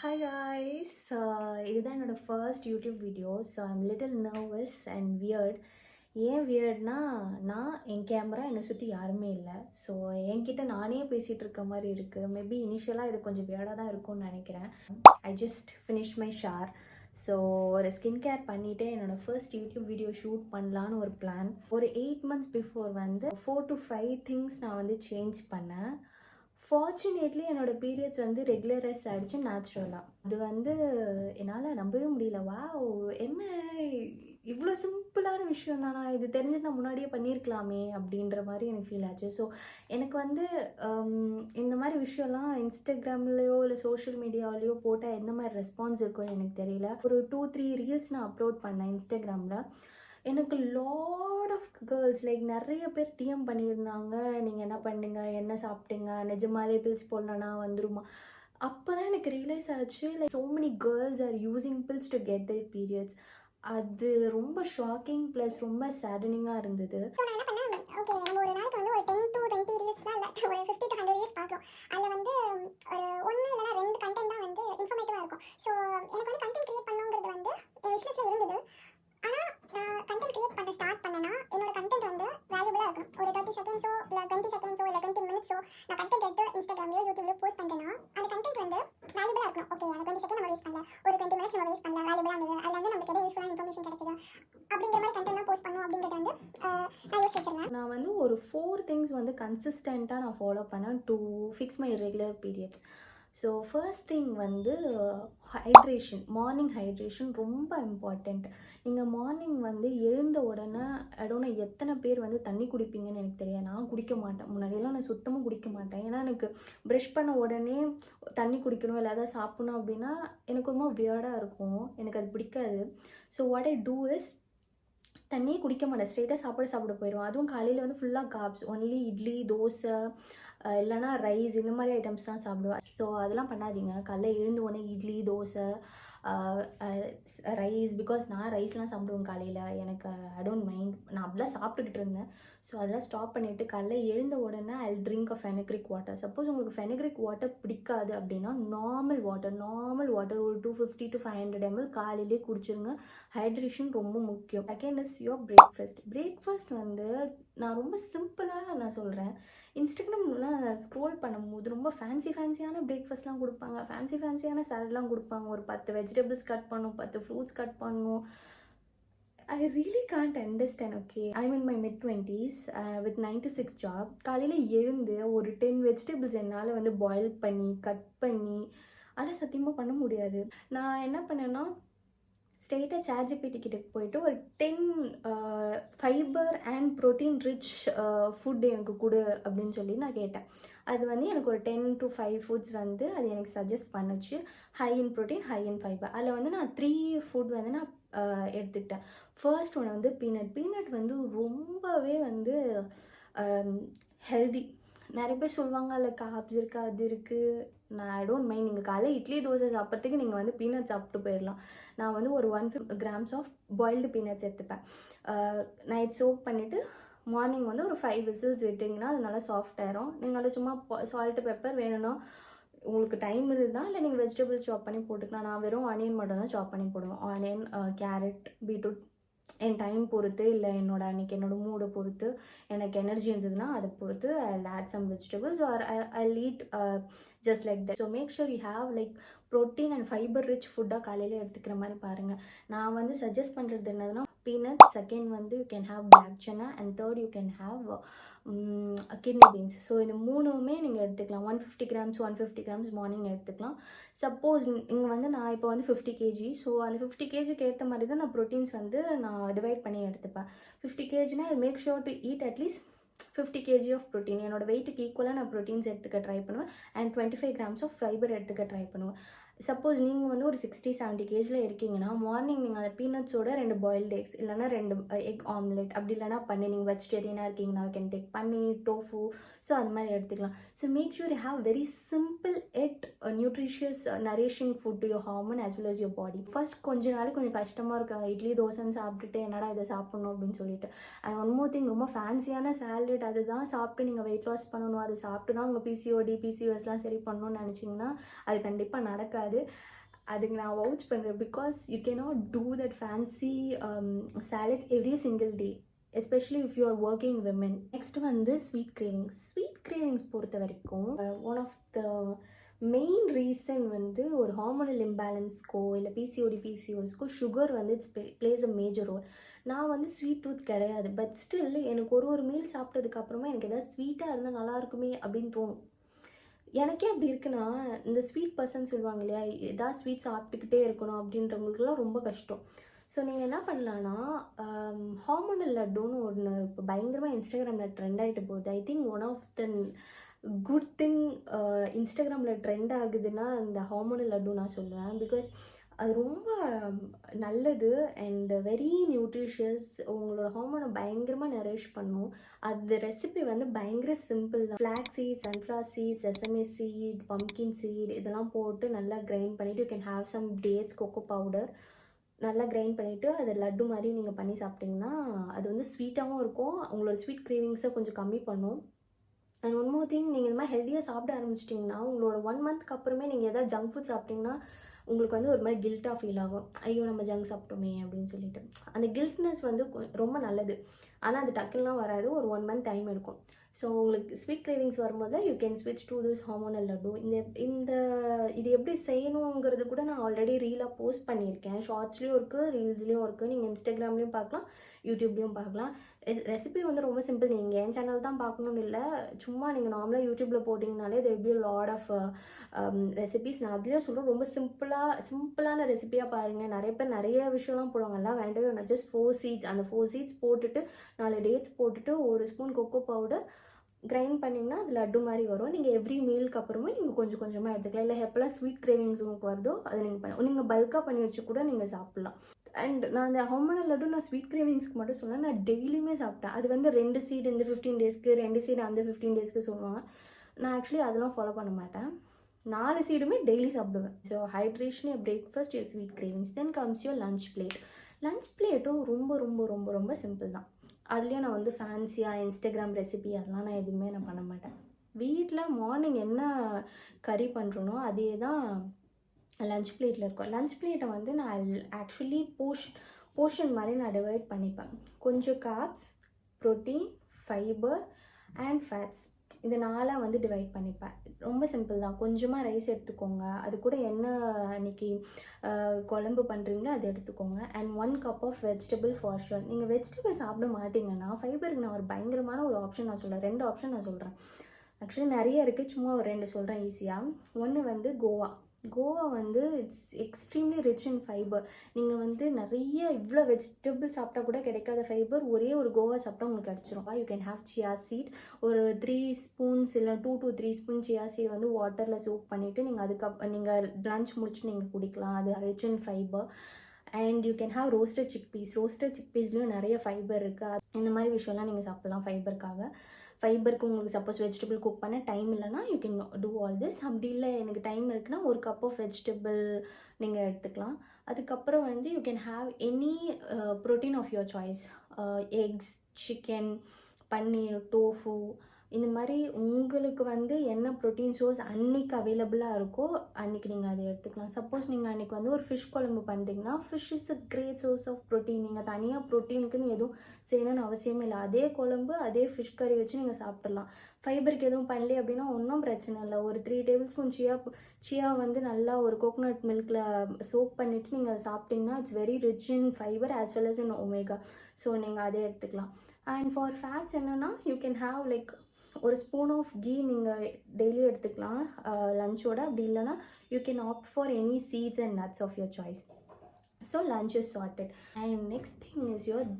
Hi guys, இதுதான் என்னோட first YouTube video. So I'm little nervous and weird. ஏன் வியர்ட்னா, நான் என் கேமரா என்னை சுற்றி யாருமே இல்லை. ஸோ என்கிட்ட நானே பேசிகிட்டு இருக்க மாதிரி இருக்குது. மேபி இனிஷியலாக இது கொஞ்சம் வியர்டாக தான் இருக்கும்னு நினைக்கிறேன். I just finish my share. So ஒரு ஸ்கின் கேர் பண்ணிவிட்டு என்னோடய ஃபர்ஸ்ட் யூடியூப் வீடியோ ஷூட் பண்ணலான்னு ஒரு பிளான். ஒரு 8 months பிஃபோர் 4 to 5 திங்ஸ் நான் சேஞ்ச் பண்ணேன். ஃபார்ச்சுனேட்லி என்னோடய பீரியட்ஸ் ரெகுலரைஸ் ஆகிடுச்சு நேச்சுரலாக. அது என்னால் நம்பவே முடியல. என்ன இவ்வளோ சிம்பிளான விஷயம் தானா, இது தெரிஞ்சு நான் முன்னாடியே பண்ணியிருக்கலாமே அப்படின்ற மாதிரி எனக்கு ஃபீல் ஆச்சு. ஸோ எனக்கு இந்த மாதிரி விஷயம்லாம் இன்ஸ்டாகிராம்லேயோ இல்லை சோஷியல் மீடியாவிலையோ போட்டால் எந்த மாதிரி ரெஸ்பான்ஸ் இருக்கும்னு எனக்கு தெரியல. ஒரு 2-3 ரீல்ஸ் நான் அப்லோட் பண்ணேன் இன்ஸ்டாகிராமில். எனக்கு லாட் ஆஃப் கேர்ள்ஸ் நிறைய பேர் டிஎம் பண்ணியிருந்தாங்க, நீங்கள் என்ன பண்ணுங்க, என்ன சாப்பிட்டீங்க, நிஜமாலே பில்ஸ் போடலன்னா வந்துருமா. அப்போ தான் எனக்கு ரியலைஸ் ஆச்சு, so many girls are using pills to get their periods. அது ரொம்ப ஷாக்கிங் ப்ளஸ் ரொம்ப சேடனிங்காக இருந்தது. நான் ஒரு 4 திங்ஸ் கன்சிஸ்டண்ட்டாக நான் ஃபாலோ பண்ணேன் to fix my regular periods. So first thing hydration. Morning hydration ரொம்ப இம்பார்ட்டண்ட். நீங்கள் மார்னிங் எழுந்த உடனே ஐடோன்ட் நோ எத்தனை பேர் தண்ணி குடிப்பீங்கன்னு எனக்கு தெரியாது. நான் குடிக்க மாட்டேன். முன்னாடியெல்லாம் நான் சுத்தமாக குடிக்க மாட்டேன். ஏன்னா எனக்கு ப்ரஷ் பண்ண உடனே தண்ணி குடிக்கணும் இல்லை ஏதாவது சாப்பிடணும் அப்படின்னா எனக்கு ரொம்ப வியர்டாக இருக்கும். எனக்கு அது பிடிக்காது. So what I do is, தண்ணியே குடிக்க மாட்டேன், ஸ்ட்ரெயிட்டாக சாப்பிட போயிடுவோம். அதுவும் காலையில் ஃபுல்லாக காப்ஸ், ஒன்லி இட்லி, தோசை இல்லைனா ரைஸ், இந்த மாதிரி ஐட்டம்ஸ் தான் சாப்பிடுவேன். ஸோ அதெல்லாம் பண்ணாதீங்க. காலையில் எழுந்து உடனே இட்லி, தோசை, ரைஸ். பிகாஸ் நான் ரைஸ்லாம் சாப்பிடுவேன் காலையில். எனக்கு ஐ டோன்ட் மைண்ட். நான் அப்படிலாம் சாப்பிட்டுக்கிட்டு இருந்தேன். ஸோ அதெல்லாம் ஸ்டாப் பண்ணிவிட்டு காலையில் எழுந்த உடனே I drink a fenugreek water. Suppose உங்களுக்கு ஃபெனக்ரிக் வாட்டர் பிடிக்காது அப்படின்னா நார்மல் வாட்டர் ஒரு 250 to 500 ml காலையிலே குடிச்சிருங்க. ஹைட்ரேஷன் ரொம்ப முக்கியம். Second is your breakfast. நான் ரொம்ப சிம்பிளாக நான் சொல்கிறேன். இன்ஸ்டாகிராம்லாம் ஸ்க்ரோல் பண்ணும்போது ரொம்ப ஃபேன்சியான பிரேக்ஃபாஸ்ட்லாம் கொடுப்பாங்க, ஃபேன்சியான சாலட்லாம் கொடுப்பாங்க. ஒரு 10 வெஜிடபிள்ஸ் கட் பண்ணணும், 10 ஃப்ரூட்ஸ் கட் பண்ணணும். I really can't understand. Okay, I'm in my mid-20s with 9 to 6 job. காலையில் எழுந்து ஒரு 10 வெஜிடபிள்ஸ் என்னால் பாயில் பண்ணி கட் பண்ணி அதெல்லாம் சத்தியமாக பண்ண முடியாது. நான் என்ன பண்ணேன்னா, ஸ்ட்ரெயிட்டாக ChatGPT கிட்ட போயிட்டு ஒரு 10 fibre and protein rich food எனக்கு கொடு அப்படின்னு சொல்லி நான் கேட்டேன். அது எனக்கு ஒரு 10 to 5 ஃபுட்ஸ் அது எனக்கு சஜஸ்ட் பண்ணுச்சு. ஹை இன் ப்ரோட்டீன், ஹை இன் ஃபைபர். அதில் நான் 3 ஃபுட் நான் எடுத்துக்கிட்டேன். ஃபர்ஸ்ட் ஒன்று பீனட் ரொம்பவே ஹெல்தி. நிறைய பேர் சொல்லுவாங்க அதில் காப்ஸ் இருக்குது, அது இருக்குது. நான் ஐ டோன்ட் மைண்ட். நீங்கள் காலையில் இட்லி தோசை சாப்பிட்றதுக்கு நீங்கள் பீனட் சாப்பிட்டு போயிடலாம். நான் ஒரு 150 grams ஆஃப் பாயில்டு பீனட்ஸ் எடுத்துப்பேன். நைட் சோக் பண்ணிவிட்டு மார்னிங் ஒரு 5 whistles விட்டிங்கன்னா அது நல்லா சாஃப்ட் ஆயிரும். நீங்கள் அதில் சும்மா சால்ட்டு பெப்பர் வேணும்னா உங்களுக்கு டைம் இருந்தால் இல்லை நீங்கள் வெஜிடபிள்ஸ் சாப் பண்ணி போட்டுக்கலாம். நான் வெறும் ஆனியன் மட்டும் தான் சாப் பண்ணி போடுவேன். Onion, carrot, beetroot. என் டைம் பொறுத்து இல்லை அன்றைக்கி என்னோடய மூடை பொறுத்து, எனக்கு எனர்ஜி இருந்ததுன்னா அதை பொறுத்து I'll add some vegetables or I'll eat just like that. So make sure you have protein and fiber rich ஃபுட்டாக காலையில் எடுத்துக்கிற மாதிரி பாருங்கள். நான் சஜஸ்ட் பண்ணுறது என்னதுன்னா, peanut. Second you can have black chana and third you can have kidney beans. So இந்த மூணுமே நீங்கள் எடுத்துக்கலாம். 150 grams மார்னிங் எடுத்துக்கலாம். சப்போஸ் இங்கே நான் இப்போ 50 kg. ஸோ அந்த 50 kgக்கு ஏற்ற மாதிரி தான் நான் ப்ரோட்டீன்ஸ் நான் டிவைட் பண்ணி எடுத்துப்பேன். 50 kgனா make sure to eat at least 50 kg of protein. என்னோடய வெயிட்டுக்கு ஈக்குவலாக நான் ப்ரோட்டீன்ஸ் எடுத்துக்க ட்ரை பண்ணுவேன். அண்ட் 25 grams ஆஃப் ஃபைபர் எடுத்துக்க ட்ரை பண்ணுவேன். சப்போஸ் நீங்கள் ஒரு 60-70 kgல இருக்கீங்கன்னா மார்னிங் நீங்கள் அந்த பீனட்ஸோட 2 பாயில்டு எக்ஸ் இல்லைனா 2 எக் ஆம்லெட், அப்படி இல்லைனா பன்னீர். நீங்கள் வெஜிடேரியனாக இருக்கீங்கன்னா can take paneer, tofu. So அது மாதிரி எடுத்துக்கலாம். So make sure you have very simple and nutritious nourishing food to your hormone as well as your body. First கொஞ்ச நாளைக்கு கொஞ்சம் கஷ்டமாக இருக்காங்க, இட்லி தோசைன்னு சாப்பிட்டுட்டு என்னடா இதை சாப்பிட்ணும் அப்படின்னு சொல்லிட்டு. அண்ட் ஒன் மோர் திங், ரொம்ப ஃபேன்சியான சாலட் அதுதான் சாப்பிட்டு நீங்கள் வெயிட் லாஸ் பண்ணணும், அது சாப்பிட்டு தான் உங்கள் பிசிஓடி பிசிஓஎஸ்லாம் சரி பண்ணணும்னு நினச்சிங்கன்னா அது கண்டிப்பாக நடக்காது. இருக்காது. அதுக்கு நான் வவுச் பண்ணுறேன். Because you cannot do that fancy salads every single day, especially if you are working women. Next வந்து ஸ்வீட் கிரேவிங்ஸ் பொறுத்த வரைக்கும் one of the main reason வந்து ஒரு ஹார்மோனல் இம்பேலன்ஸ்க்கோ இல்லை பிசிஓடிஸ்க்கோ சுகர் வந்து it's plays a major role. நான் வந்து ஸ்வீட் டூத் கிடையாது, பட் ஸ்டில் எனக்கு ஒரு மீல் சாப்பிட்டதுக்கு அப்புறமா எனக்கு எதாவது ஸ்வீட்டாக இருந்தால் நல்லா இருக்குமே அப்படின்னு தோணும். எனக்கே அப்படி இருக்குன்னா, இந்த ஸ்வீட் பர்சன் சொல்லுவாங்க இல்லையா, ஏதாவது ஸ்வீட் சாப்பிட்டுக்கிட்டே இருக்கணும் அப்படின்றவங்களுக்குலாம் ரொம்ப கஷ்டம். ஸோ நீங்கள் என்ன பண்ணலான்னா, ஹார்மோனல் லட்டுன்னு ஒன்று இப்போ பயங்கரமாக இன்ஸ்டாகிராமில் ட்ரெண்ட் ஆகிட்டு போகுது. I think one of the good thing இன்ஸ்டாகிராமில் ட்ரெண்ட் ஆகுதுன்னா இந்த ஹார்மோனல் லட்டு நான் சொல்லுவேன். பிகாஸ் அது ரொம்ப நல்லது அண்ட் வெரி நியூட்ரிஷியஸ். உங்களோட ஹார்மோனை பயங்கரமாக நரிஷ் பண்ணும். அது ரெசிபி வந்து பயங்கர சிம்பிள் தான். Flax seed, sunflower seed, sesame seed, pumpkin seed இதெல்லாம் போட்டு நல்லா கிரைண்ட் பண்ணிவிட்டு you can have some dates, cocoa powder நல்லா கிரைண்ட் பண்ணிவிட்டு அது லட்டு மாதிரி நீங்கள் பண்ணி சாப்பிட்டிங்கன்னா அது வந்து ஸ்வீட்டாகவும் இருக்கும். உங்களோட ஸ்வீட் கிரேவிங்ஸை கொஞ்சம் கம்மி பண்ணும். அண்ட் ஒன் மோர் திங், நீங்கள் இந்த மாதிரி ஹெல்த்தியாக சாப்பிட ஆரம்பிச்சிட்டிங்கன்னா உங்களோட 1 மந்த்க்கு அப்புறமே நீங்கள் எதாவது ஜங்க் ஃபுட் சாப்பிட்டிங்கன்னா உங்களுக்கு வந்து ஒரு மாதிரி கில்ட்டாக ஃபீல் ஆகும். ஐயோ நம்ம ஜங்க் சாப்பிட்டோமே அப்படின்னு சொல்லிட்டு. அந்த கில்ட்னஸ் வந்து ரொம்ப நல்லது. ஆனால் அது டக்குலாம் வராது, ஒரு 1 மந்த் டைம் எடுக்கும். ஸோ உங்களுக்கு ஸ்வீட் கிரேவிங்ஸ் வரும்போது யூ கேன் ஸ்விட்ச் டு திஸ் ஹார்மோனல் லட்டு. இது எப்படி செய்யணுங்கிறது கூட நான் ஆல்ரெடி ரீலாக போஸ்ட் பண்ணியிருக்கேன். ஷார்ட்ஸ்லேயும் இருக்குது, ரீல்ஸ்லேயும் இருக்குது. நீங்கள் இன்ஸ்டாகிராம்லேயும் பார்க்கலாம், யூடியூப்லேயும் பார்க்கலாம். ரெசிபி வந்து ரொம்ப சிம்பிள். நீங்கள் என் சேனல் தான் பார்க்கணுன்னு இல்லை, சும்மா நீங்கள் நார்மலாக யூடியூப்பில் போட்டிங்கனாலே there will be a lot of recipes. நான் அதுலேயே சொல்கிறேன், ரொம்ப சிம்பிளான ரெசிபியாக பாருங்கள். நிறைய பேர் நிறைய விஷயம்லாம் போடுவாங்க, எல்லாம் வேண்டவே வேண்டாம். ஜஸ்ட் 4 சீட்ஸ், அந்த 4 சீட்ஸ் போட்டுட்டு 4 டேட்ஸ் போட்டுட்டு 1 ஸ்பூன் கொக்கோ பவுடர் கிரைண்ட் பண்ணிங்கன்னா அது லட்டு மாதிரி வரும். நீங்கள் எவ்ரி மீலுக்கு அப்புறமா நீங்கள் கொஞ்சம் கொஞ்சமாக எடுத்துக்கலாம். இல்லை எப்போல்லாம் ஸ்வீட் கிரேவிங்ஸ் உங்களுக்கு வருதோ அதை நீங்கள் பல்காக பண்ணி வச்சு கூட நீங்கள் சாப்பிட்லாம். அண்ட் நான் அந்த ஹார்மோனல் லட்டு நான் ஸ்வீட் கிரேவிங்ஸ்க்கு மட்டும் சொன்னேன், நான் டெய்லியுமே சாப்பிட்டேன். அது வந்து 2 சீட் இந்த 15 டேஸ்க்கு, 2 சீடு அந்த 15 டேஸ்க்கு சொல்லுவாங்க. நான் ஆக்சுவலி அதெல்லாம் ஃபாலோ பண்ண மாட்டேன். 4 சீடுமே டெய்லி சாப்பிடுவேன். So hydration, breakfast, your sweet cravings, then comes your lunch plate. Lunch பிளேட்டும் ரொம்ப ரொம்ப ரொம்ப ரொம்ப சிம்பிள் தான். அதுலேயும் நான் வந்து ஃபேன்சியாக இன்ஸ்டாகிராம் ரெசிபி அதெல்லாம் நான் எதுவுமே நான் பண்ண மாட்டேன். வீட்டில் மார்னிங் என்ன கறி பண்ணுறனோ அதே தான் லஞ்ச் பிளேட்டில் இருக்கும். லஞ்ச் பிளேட்டை வந்து நான் ஆக்சுவலி போர்ஷன் மாதிரி நான் டிவைட் பண்ணிப்பேன். கொஞ்சம் corps, protein, fibre and fats, இது 4 வந்து டிவைட் பண்ணிப்பேன். ரொம்ப சிம்பிள் தான். கொஞ்சமாக ரைஸ் எடுத்துக்கோங்க, அது கூட என்ன அன்றைக்கி குழம்பு பண்ணுறீங்களோ அது எடுத்துக்கோங்க. And 1 cup of vegetable for sure. நீங்கள் வெஜிடபிள் சாப்பிட மாட்டிங்கன்னா ஃபைபருக்கு நான் ஒரு பயங்கரமான ஒரு ஆப்ஷன் நான் சொல்கிறேன். 2 ஆப்ஷன் நான் சொல்கிறேன். ஆக்சுவலி நிறைய இருக்குது, சும்மா ஒரு 2 சொல்கிறேன் ஈஸியாக. ஒன்று வந்து கோவா வந்து it's extremely rich in fibre. நீங்கள் வந்து நிறைய இவ்வளோ வெஜிடபிள் சாப்பிட்டா கூட கிடைக்காத ஃபைபர் ஒரே ஒரு கோவா சாப்பிட்டா உங்களுக்கு கிடச்சிரும். You can have chia seed, ஒரு 3 ஸ்பூன்ஸ் இல்லை 2 to 3 ஸ்பூன் சியா சீட் வந்து வாட்டரில் சோக் பண்ணிவிட்டு நீங்கள் லஞ்ச் முடிச்சு நீங்கள் குடிக்கலாம். அது rich in fibre. And you can have roasted சிக்பீஸ்லேயும் நிறைய ஃபைபர் இருக்குது. இந்த மாதிரி விஷயம்லாம் நீங்கள் சாப்பிட்லாம் ஃபைபருக்காக. ஃபைபருக்கு உங்களுக்கு சப்போஸ் வெஜிடபிள் குக் பண்ண டைம் இல்லைனா you can do all this. அப்படி இல்லை எனக்கு டைம் இருக்குன்னா 1 கப் ஆஃப் வெஜிடபிள் நீங்கள் எடுத்துக்கலாம். அதுக்கப்புறம் வந்து you can have any protein of your choice. Eggs, chicken, paneer, tofu, இந்த மாதிரி உங்களுக்கு வந்து என்ன ப்ரோட்டீன் சோர்ஸ் அன்றைக்கி அவைலபிளாக இருக்கோ அன்றைக்கி நீங்கள் அதை எடுத்துக்கலாம். சப்போஸ் நீங்கள் அன்றைக்கி வந்து ஒரு ஃபிஷ் குழம்பு பண்ணுறீங்கன்னா fish is a great source of protein. நீங்கள் தனியாக ப்ரோட்டீனுக்குன்னு எதுவும் செய்யணும்னு அவசியமே இல்லை. அதே குழம்பு அதே ஃபிஷ் கறி வச்சு நீங்கள் சாப்பிட்றலாம். ஃபைபருக்கு எதுவும் பண்ணல அப்படின்னா ஒன்றும் பிரச்சனை இல்லை. ஒரு 3 டேபிள் ஸ்பூன் சியா வந்து நல்லா ஒரு கோகோனட் மில்கில் சோக் பண்ணிவிட்டு நீங்கள் சாப்பிட்டிங்கன்னா it's very rich in fibre as well as in omega. So நீங்கள் அதே எடுத்துக்கலாம். அண்ட் ஃபார் ஃபேட்ஸ் என்னென்னா யூ கேன் ஹாவ் லைக் ஒரு ஸ்பூன் ஆஃப் கீ நீங்கள் டெய்லி எடுத்துக்கலாம் லஞ்சோட. அப்படி இல்லைனா you can opt for any seeds and nuts of your choice. So lunch is sorted. And next thing is your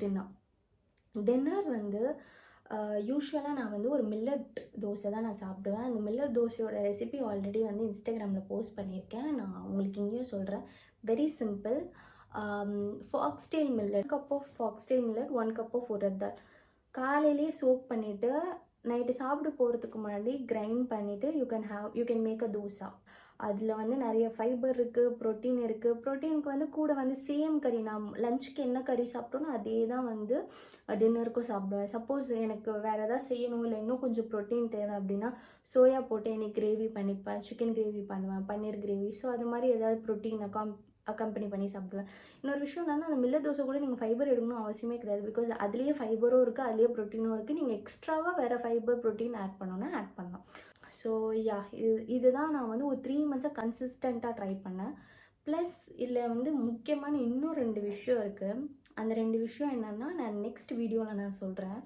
dinner வந்து யூஸ்வலாக நான் வந்து ஒரு மில்லட் தோசை தான் நான் சாப்பிடுவேன். அந்த மில்லட் தோசையோட ரெசிபி ஆல்ரெடி வந்து இன்ஸ்டாகிராமில் போஸ்ட் பண்ணியிருக்கேன். நான் உங்களுக்கு இங்கேயும் சொல்கிறேன். Very simple. Foxtail millet, cup of foxtail millet, 1 cup of urad dal காலையிலேயே சோக் பண்ணிவிட்டு நைட்டு சாப்பிட போகிறதுக்கு முன்னாடி கிரைண்ட் பண்ணிவிட்டு you can make a dosa. அதில் வந்து நிறைய ஃபைபர் இருக்குது, ப்ரோட்டீன் இருக்குது. ப்ரோட்டீனுக்கு வந்து கூட வந்து சேம் கறி, நான் லஞ்சுக்கு என்ன கறி சாப்பிட்டோனோ அதே தான் வந்து டின்னருக்கும் சாப்பிடுவேன். சப்போஸ் எனக்கு வேறு எதாவது செய்யணும் இல்லை இன்னும் கொஞ்சம் ப்ரோட்டீன் தேவை அப்படின்னா சோயா போட்டு எனக்கு கிரேவி பண்ணிப்பேன், சிக்கன் கிரேவி பண்ணுவேன், பன்னீர் கிரேவி. ஸோ அது மாதிரி ஏதாவது ப்ரோட்டீன் அக்கம்பெனி பண்ணி சாப்பிடுவேன். இன்னொரு விஷயம் என்னன்னா, அந்த மில்லட் தோசை கூட நீங்கள் ஃபைபர் எடுக்கணும் அவசியமே கிடையாது. பிகாஸ் அதுலேயே ஃபைபரும் இருக்குது, அதுலேயே ப்ரோட்டீனும் இருக்குது. நீங்கள் எக்ஸ்ட்ராவாக வேறு ஃபைபர் ப்ரோட்டீன் ஆட் பண்ணணுன்னா ஆட் பண்ணலாம். ஸோ யா, இதுதான் நான் வந்து ஒரு 3 மந்த்ஸாக கன்சிஸ்டண்ட்டாக ட்ரை பண்ணேன். ப்ளஸ் இதில் வந்து முக்கியமான இன்னும் 2 விஷயம் இருக்குது. அந்த 2 விஷயம் என்னென்னா நான் நெக்ஸ்ட் வீடியோவில் நான் சொல்கிறேன்.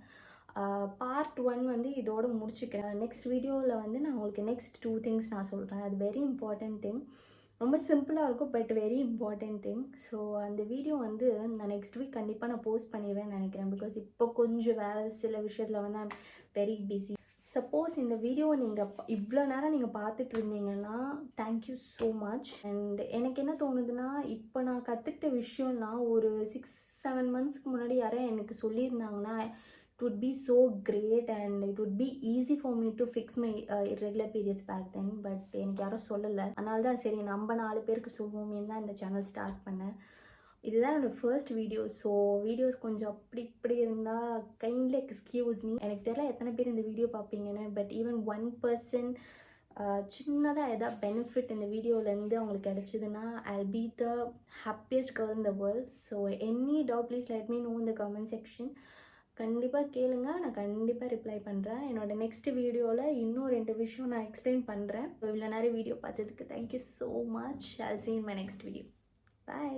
பார்ட் 1 வந்து இதோடு முடிச்சுக்கிறேன். நெக்ஸ்ட் வீடியோவில் வந்து நான் உங்களுக்கு நெக்ஸ்ட் 2 திங்ஸ் நான் சொல்கிறேன். அது வெரி இம்பார்ட்டன்ட் திங். ரொம்ப சிம்பிளாக இருக்கும், but very important thing. So அந்த வீடியோ வந்து நான் நெக்ஸ்ட் வீக் கண்டிப்பாக நான் போஸ்ட் பண்ணிடுவேன்னு நினைக்கிறேன். பிகாஸ் இப்போ கொஞ்சம் வேறு சில விஷயத்தில் வந்து ஐம் வெரி பிஸி. சப்போஸ் இந்த வீடியோவை நீங்கள் இவ்வளோ நேரம் நீங்கள் பார்த்துட்டு இருந்தீங்கன்னா தேங்க்யூ ஸோ மச். அண்ட் எனக்கு என்ன தோணுதுன்னா, இப்போ நான் கற்றுக்கிட்ட விஷயம்லாம் ஒரு 6-7 மந்த்ஸ்க்கு முன்னாடி யாரும் எனக்கு சொல்லியிருந்தாங்கன்னா it would be so great and it would be easy for me to fix my irregular periods back then. But எனக்கு யாரும் சொல்லலை. அதனால தான் சரி நம்ம 4 பேருக்கு சொல்லுவோமேன்னு தான் இந்த சேனல் ஸ்டார்ட் பண்ணேன். இதுதான் என்னோடய ஃபர்ஸ்ட் வீடியோ. ஸோ வீடியோஸ் கொஞ்சம் அப்படி இப்படி இருந்தால் கைண்ட்லி எக்ஸ்கியூஸ் மீ. எனக்கு தெரியல எத்தனை பேர் இந்த வீடியோ பார்ப்பீங்கன்னு, பட் ஈவன் 1% சின்னதாக எதாவது பெனிஃபிட் இந்த வீடியோலேருந்து அவங்களுக்கு கிடச்சிதுன்னா I'll be the happiest girl in the world. So any doubt please let me know in the comment section. கண்டிப்பாக கேளுங்க, நான் கண்டிப்பாக ரிப்ளை பண்ணுறேன். என்னோட நெக்ஸ்ட் வீடியோவில் இன்னும் 2 விஷயம் நான் எக்ஸ்பிளைன் பண்ணுறேன். இவ்வளோ நேரம் வீடியோ பார்த்ததுக்கு thank you so much. I'll see you in my next video. Bye.